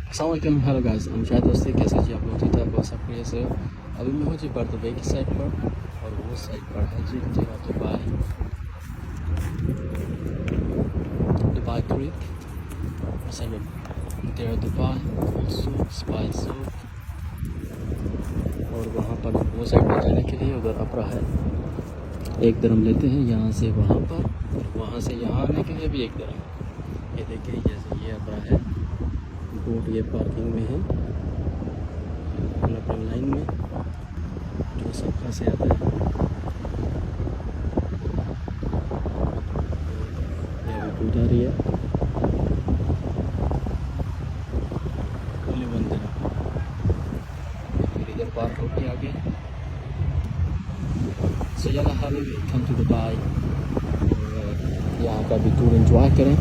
अस्सलाम वालेकुम, hello guys, हम शायद दोस्ती कैसे जी आप लोग ठीक ठाक हो, सब बढ़िया से हो। अभी मैं हूँ जी बर्दुबई की साइड पर और वो साइड पर है जी तेरा दुबई दुबई क्रीक, साइड में तेरा दुबई सूप स्पाइस सूप। और वहाँ पर वो साइड पर जाने के लिए उधर अपरा है, 1 दिरहम लेते हैं यहाँ से वहाँ पर, और वहाँ से यहाँ आने के लिए भी 1 दिरहम। ये देखिए जैसे ये अपरा है, बोट ये पार्किंग में है अपनी लाइन में जो सबका से आता है। ये अभी पूजा रही है बंदर, फिर इधर पार्क होके आगे। सो यला हाल वेलकम टू दुबई, और यहाँ का भी टूर एंजॉय करें।